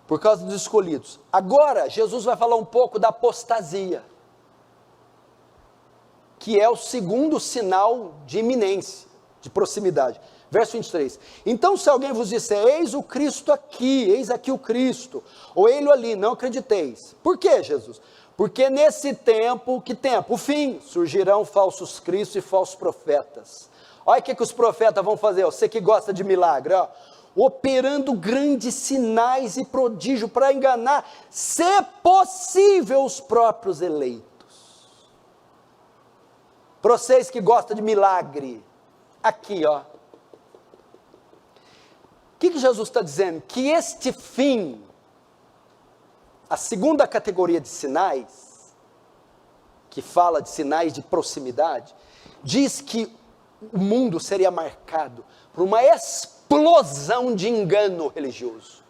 Por causa dos escolhidos. Agora, Jesus vai falar um pouco da apostasia, que é o segundo sinal de iminência, de proximidade. Verso 23. Então, se alguém vos disser, eis o Cristo aqui, eis aqui o Cristo, ou ele ali, não acrediteis. Por quê, Jesus? Porque nesse tempo, que tempo? O fim, surgirão falsos cristos e falsos profetas. Olha o que os profetas vão fazer, você que gosta de milagre, ó, operando grandes sinais e prodígios para enganar, se possível, os próprios eleitos. Para vocês que gostam de milagre, aqui ó, o que Jesus está dizendo? Que este fim, a segunda categoria de sinais, que fala de sinais de proximidade, diz que o mundo seria marcado por uma explosão de engano religioso,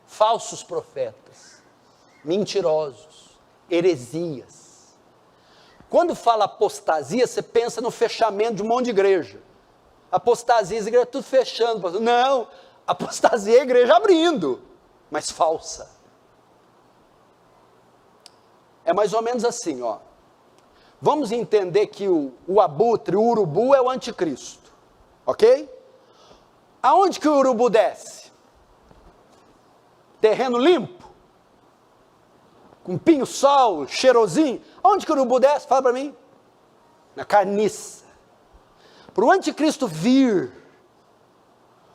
falsos profetas, mentirosos, heresias. Quando fala apostasia, você pensa no fechamento de um monte de igreja. Apostasia, as igrejas tudo fechando. Não, apostasia é a igreja abrindo, mas falsa. É mais ou menos assim, ó. Vamos entender que o abutre, o urubu é o anticristo, ok? Aonde que o urubu desce? Terreno limpo? Com pinho-sol, cheirosinho? Aonde que o urubu desce? Fala para mim. Na carniça. Para o anticristo vir,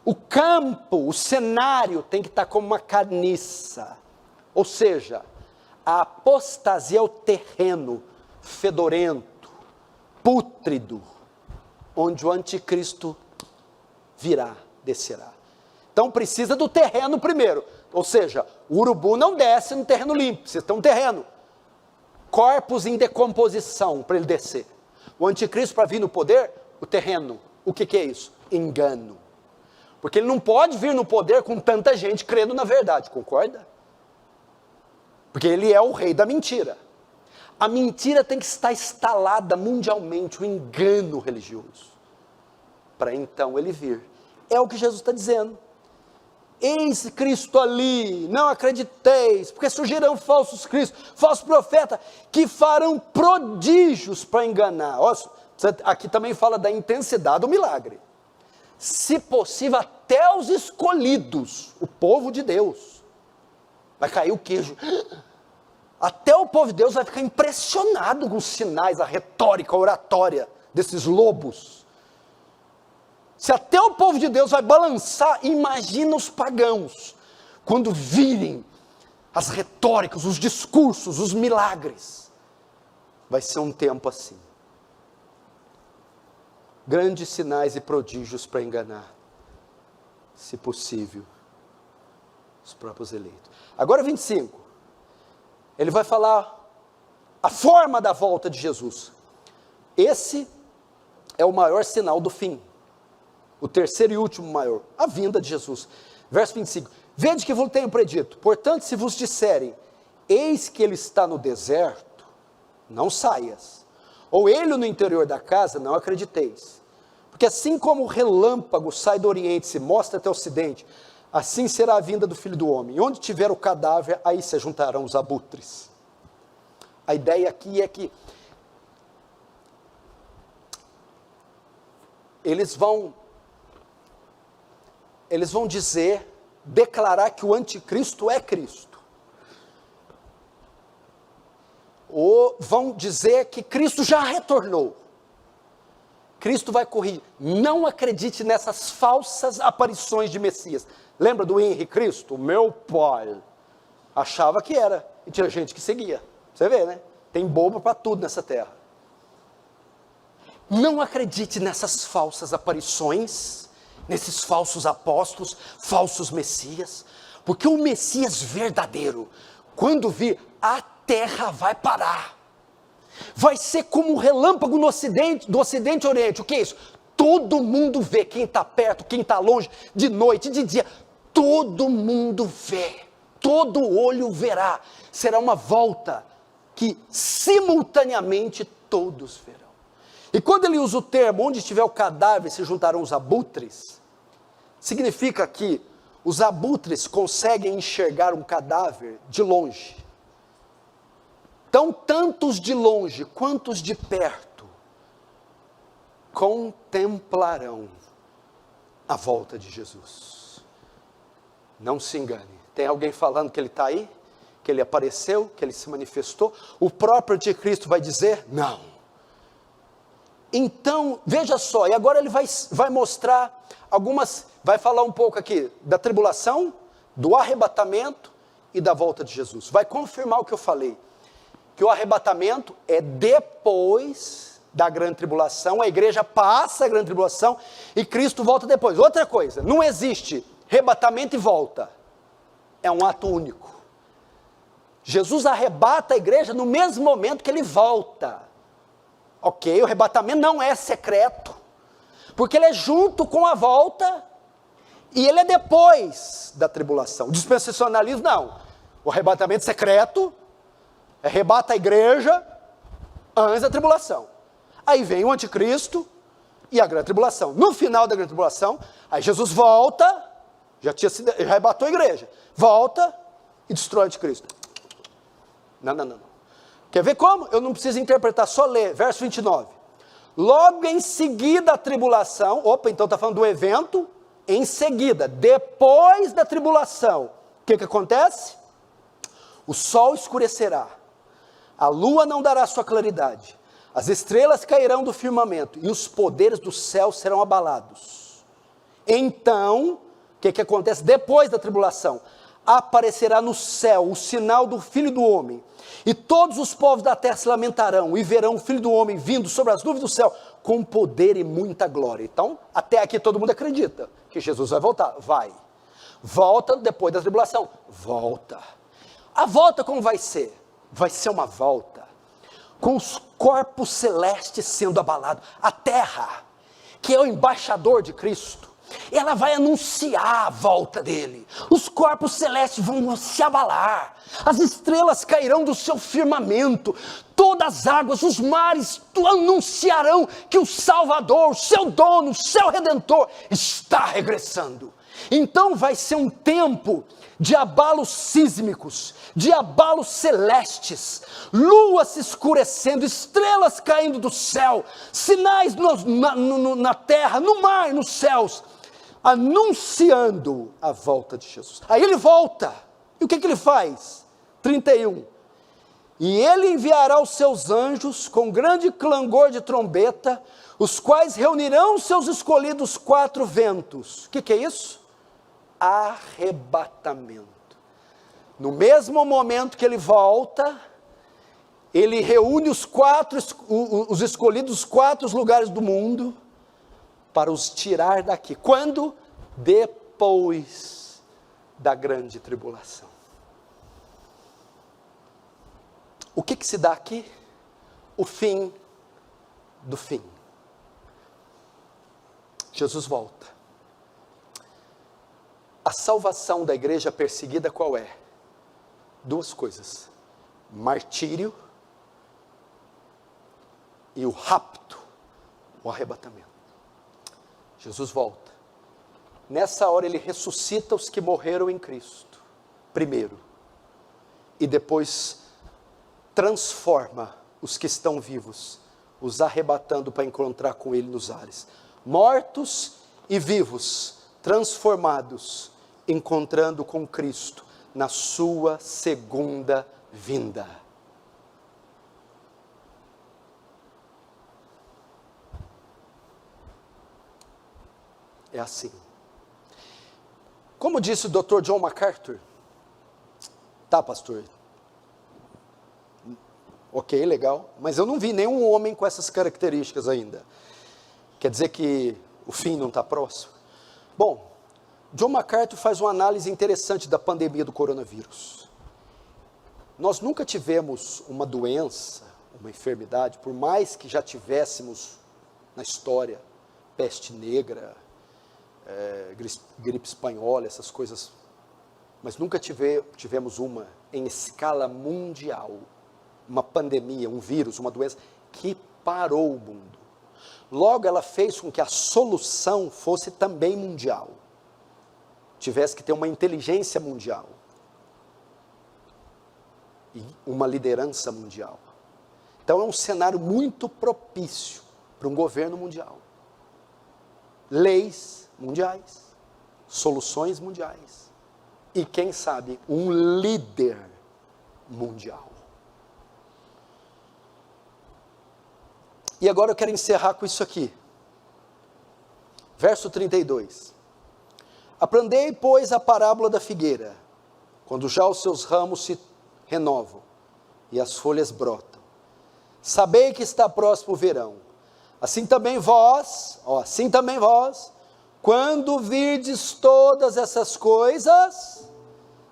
o campo, o cenário tem que estar como uma carniça. Ou seja, a apostasia é o terreno fedorento, pútrido, onde o anticristo virá, descerá. Então precisa do terreno primeiro, ou seja, o urubu não desce no terreno limpo, precisa ter um terreno, corpos em decomposição para ele descer. O anticristo, para vir no poder, o terreno, o que é isso? Engano, porque ele não pode vir no poder com tanta gente crendo na verdade, concorda? Porque ele é o rei da mentira. A mentira tem que estar instalada mundialmente, o engano religioso, para então ele vir. É o que Jesus está dizendo. Eis Cristo ali, não acrediteis, porque surgirão falsos cristos, falsos profetas, que farão prodígios para enganar. Olha, aqui também fala da intensidade do milagre. Se possível, até os escolhidos, o povo de Deus. Vai cair o queijo. Até o povo de Deus vai ficar impressionado com os sinais, a retórica, a oratória desses lobos. Se até o povo de Deus vai balançar, imagina os pagãos, quando virem as retóricas, os discursos, os milagres. Vai ser um tempo assim. Grandes sinais e prodígios para enganar, se possível, os próprios eleitos. Agora 25. Ele vai falar a forma da volta de Jesus. Esse é o maior sinal do fim. O terceiro e último maior, a vinda de Jesus. Verso 25. Vede que vos tenho predito. Portanto, se vos disserem, eis que ele está no deserto, não saias. Ou ele no interior da casa, não acrediteis. Porque assim como o relâmpago sai do oriente e se mostra até o ocidente, assim será a vinda do Filho do Homem. E onde tiver o cadáver, aí se juntarão os abutres. A ideia aqui é que eles vão declarar que o anticristo é Cristo. Ou vão dizer que Cristo já retornou. Cristo vai corrigir. Não acredite nessas falsas aparições de Messias. Lembra do Henri Cristo? Meu pai achava que era, e tinha gente que seguia. Você vê, né? Tem bobo para tudo nessa terra. Não acredite nessas falsas aparições, nesses falsos apóstolos, falsos messias, porque o Messias verdadeiro, quando vir, a terra vai parar. Vai ser como um relâmpago no ocidente, do ocidente e oriente. O que é isso? Todo mundo vê, quem está perto, quem está longe, de noite, de dia, todo mundo vê, todo olho verá. Será uma volta que simultaneamente todos verão. E quando ele usa o termo, onde estiver o cadáver se juntarão os abutres, significa que os abutres conseguem enxergar um cadáver de longe. Então, tantos de longe quantos de perto contemplarão a volta de Jesus. Não se engane. Tem alguém falando que ele está aí? Que ele apareceu? Que ele se manifestou? O próprio anticristo vai dizer, não. Então, veja só, e agora ele vai mostrar vai falar um pouco aqui da tribulação, do arrebatamento e da volta de Jesus. Vai confirmar o que eu falei, que o arrebatamento é depois da grande tribulação, a igreja passa a grande tribulação e Cristo volta depois. Outra coisa, não existe arrebatamento e volta, é um ato único. Jesus arrebata a igreja no mesmo momento que ele volta. Ok, o arrebatamento não é secreto, porque ele é junto com a volta, e ele é depois da tribulação. O dispensacionalismo não, o arrebatamento secreto, arrebata a igreja, antes da tribulação, aí vem o anticristo, e a grande tribulação. No final da grande tribulação, aí Jesus volta, já arrebatou a igreja, volta, e destrói o anticristo. Não. Quer ver como? Eu não preciso interpretar, só ler, verso 29. Logo em seguida a tribulação, então está falando do evento, em seguida, depois da tribulação, o que acontece? O sol escurecerá, a lua não dará sua claridade, as estrelas cairão do firmamento, e os poderes do céu serão abalados. Então, o que acontece depois da tribulação? Aparecerá no céu o sinal do Filho do Homem, e todos os povos da terra se lamentarão, e verão o Filho do Homem vindo sobre as nuvens do céu, com poder e muita glória. Então, até aqui todo mundo acredita, que Jesus vai voltar, vai. Volta depois da tribulação, volta. A volta como vai ser? Vai ser uma volta, com os corpos celestes sendo abalados, a terra, que é o embaixador de Cristo, ela vai anunciar a volta dele, os corpos celestes vão se abalar, as estrelas cairão do seu firmamento, todas as águas, os mares anunciarão que o Salvador, o seu dono, o seu Redentor está regressando. Então vai ser um tempo de abalos sísmicos, de abalos celestes, lua se escurecendo, estrelas caindo do céu, sinais na terra, no mar, nos céus, anunciando a volta de Jesus. Aí ele volta, e o que ele faz? 31, e ele enviará os seus anjos com grande clangor de trombeta, os quais reunirão os seus escolhidos quatro ventos. O que é isso? Arrebatamento. No mesmo momento que ele volta, ele reúne os escolhidos quatro lugares do mundo, para os tirar daqui. Quando? Depois da grande tribulação. O que se dá aqui? O fim do fim. Jesus volta. A salvação da igreja perseguida qual é? Duas coisas: martírio e o rapto, o arrebatamento. Jesus volta. Nessa hora ele ressuscita os que morreram em Cristo, primeiro, e depois transforma os que estão vivos, os arrebatando para encontrar com ele nos ares. Mortos e vivos, transformados, encontrando com Cristo na sua segunda vinda. É assim. Como disse o Dr. John MacArthur, tá, pastor? Ok, legal, mas eu não vi nenhum homem com essas características ainda. Quer dizer que o fim não está próximo? Bom, John MacArthur faz uma análise interessante da pandemia do coronavírus. Nós nunca tivemos uma doença, uma enfermidade, por mais que já tivéssemos na história, peste negra, gripe espanhola, essas coisas, mas nunca tivemos uma em escala mundial, uma pandemia, um vírus, uma doença que parou o mundo. Logo ela fez com que a solução fosse também mundial, tivesse que ter uma inteligência mundial e uma liderança mundial. Então é um cenário muito propício para um governo mundial, leis mundiais, soluções mundiais e quem sabe um líder mundial. E agora eu quero encerrar com isso aqui, verso 32. Aprendei, pois, a parábola da figueira, quando já os seus ramos se renovam e as folhas brotam. Sabei que está próximo o verão. Assim também vós, quando virdes todas essas coisas,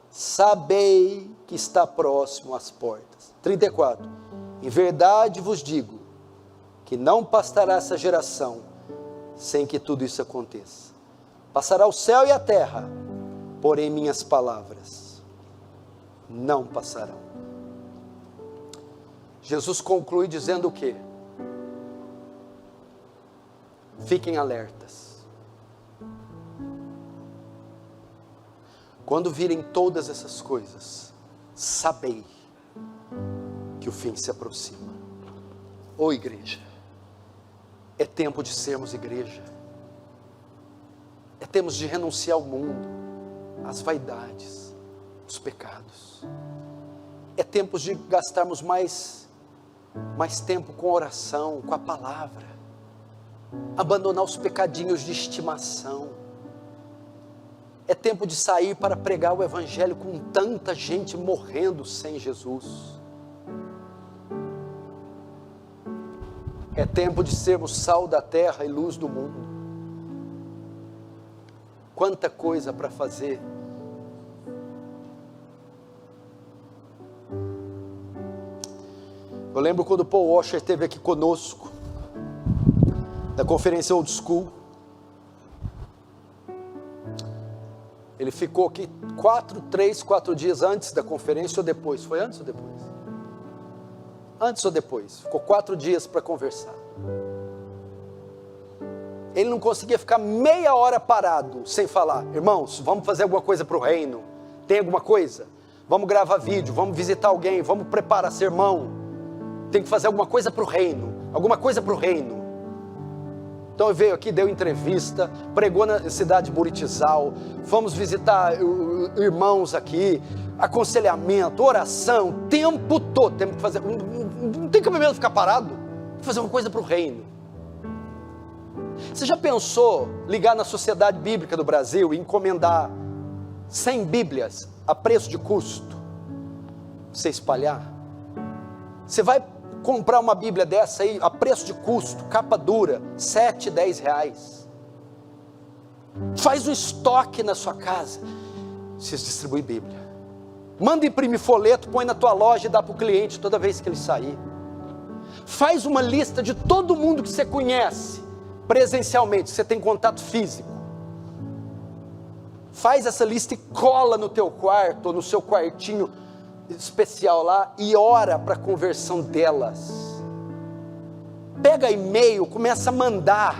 sabei que está próximo às portas. 34. Em verdade vos digo, que não passará essa geração, sem que tudo isso aconteça. Passará o céu e a terra, porém minhas palavras não passarão. Jesus conclui dizendo o quê? Fiquem alertas. Quando virem todas essas coisas, sabei que o fim se aproxima. Ô igreja, é tempo de sermos igreja. É tempo de renunciar ao mundo, às vaidades, aos pecados. É tempo de gastarmos mais tempo com oração, com a palavra. Abandonar os pecadinhos de estimação. É tempo de sair para pregar o evangelho com tanta gente morrendo sem Jesus. É tempo de sermos sal da terra e luz do mundo. Quanta coisa para fazer. Eu lembro quando o Paul Washer esteve aqui conosco, da conferência Old School. Ele ficou aqui 4 dias antes da conferência ou depois? Foi antes ou depois? Antes ou depois? Ficou 4 dias para conversar. Ele não conseguia ficar meia hora parado, sem falar. Irmãos, vamos fazer alguma coisa para o reino? Tem alguma coisa? Vamos gravar vídeo, vamos visitar alguém, vamos preparar sermão. Tem que fazer alguma coisa para o reino. Alguma coisa para o reino. Então ele veio aqui, deu entrevista, pregou na cidade de Buritizal. Fomos visitar irmãos aqui. Aconselhamento, oração, o tempo todo. Temos que fazer, não tem que mesmo ficar parado. Tem que fazer uma coisa para o reino. Você já pensou ligar na Sociedade Bíblica do Brasil e encomendar 100 Bíblias a preço de custo? Você espalhar? Você vai comprar uma Bíblia dessa aí a preço de custo, capa dura, 7, 10 reais. Faz um estoque na sua casa. Você distribui Bíblia. Manda imprimir folheto, põe na tua loja e dá para o cliente toda vez que ele sair. Faz uma lista de todo mundo que você conhece presencialmente, você tem contato físico. Faz essa lista e cola no teu quarto, ou no seu quartinho especial lá, e ora para a conversão delas. Pega e-mail, começa a mandar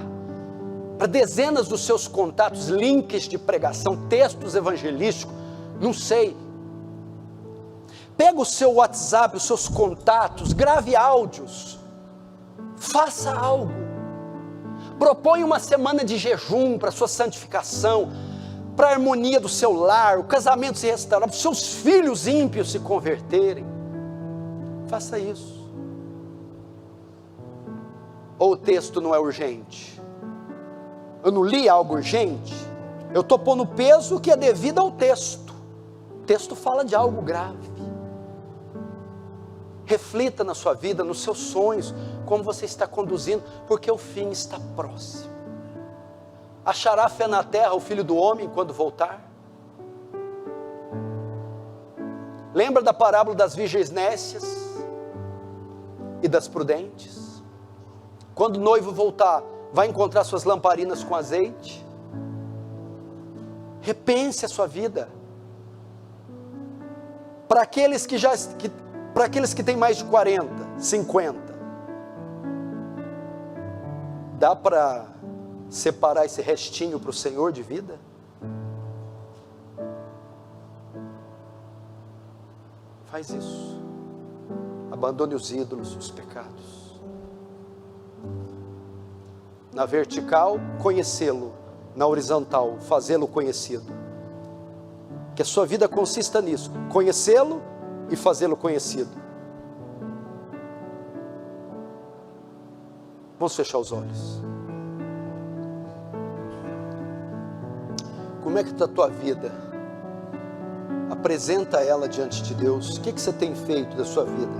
para dezenas dos seus contatos, links de pregação, textos evangelísticos, não sei. Pega o seu WhatsApp, os seus contatos, grave áudios, faça algo. Propõe uma semana de jejum para a sua santificação, para a harmonia do seu lar, o casamento se restaurar, para os seus filhos ímpios se converterem. Faça isso. Ou o texto não é urgente? Eu não li algo urgente? Eu estou pondo o peso que é devido ao texto. O texto fala de algo grave. Reflita na sua vida, nos seus sonhos, como você está conduzindo, porque o fim está próximo. Achará fé na terra o Filho do Homem quando voltar? Lembra da parábola das virgens nécias e das prudentes? Quando o noivo voltar, vai encontrar suas lamparinas com azeite? Repense a sua vida. Para aqueles que têm mais de 40, 50, dá para separar esse restinho para o Senhor de vida? Faz isso. Abandone os ídolos, os pecados. Na vertical, conhecê-lo. Na horizontal, fazê-lo conhecido. Que a sua vida consista nisso: conhecê-lo e fazê-lo conhecido. Vamos fechar os olhos. Como é que está a tua vida? Apresenta ela diante de Deus. O que você tem feito da sua vida?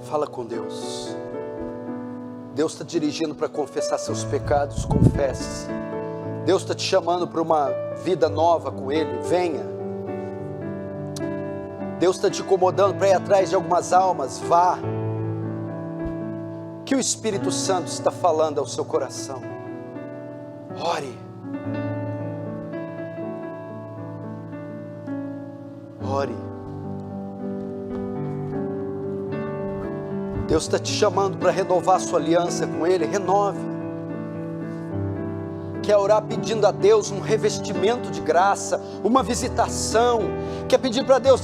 Fala com Deus. Deus está dirigindo para confessar seus pecados. Confesse. Deus está te chamando para uma vida nova com Ele. Venha. Deus está te incomodando para ir atrás de algumas almas. Vá. O que o Espírito Santo está falando ao seu coração? Ore. Ore. Deus está te chamando para renovar a sua aliança com Ele. Renove. Quer orar pedindo a Deus um revestimento de graça, uma visitação. Quer pedir para Deus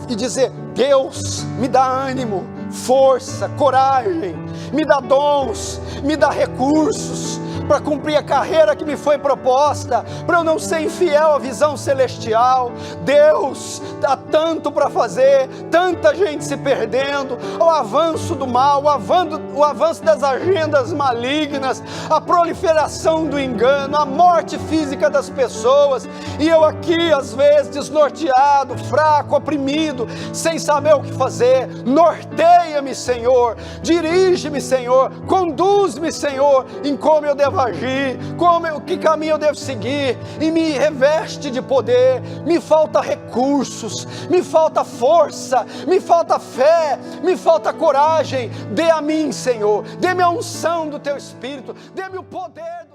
e dizer: Deus, me dá ânimo, força, coragem, me dá dons, me dá recursos para cumprir a carreira que me foi proposta, para eu não ser infiel à visão celestial. Deus, há tanto para fazer, tanta gente se perdendo, o avanço do mal, o avanço das agendas malignas, a proliferação do engano, a morte física das pessoas, e eu aqui às vezes desnorteado, fraco, oprimido, sem saber o que fazer. Norteia-me, Senhor, dirige-me, Senhor, conduz-me, Senhor, em como eu devo agir, que caminho eu devo seguir, e me reveste de poder. Me falta recursos, me falta força, me falta fé, me falta coragem. Dê a mim, Senhor, dê-me a unção do Teu Espírito, dê-me o poder do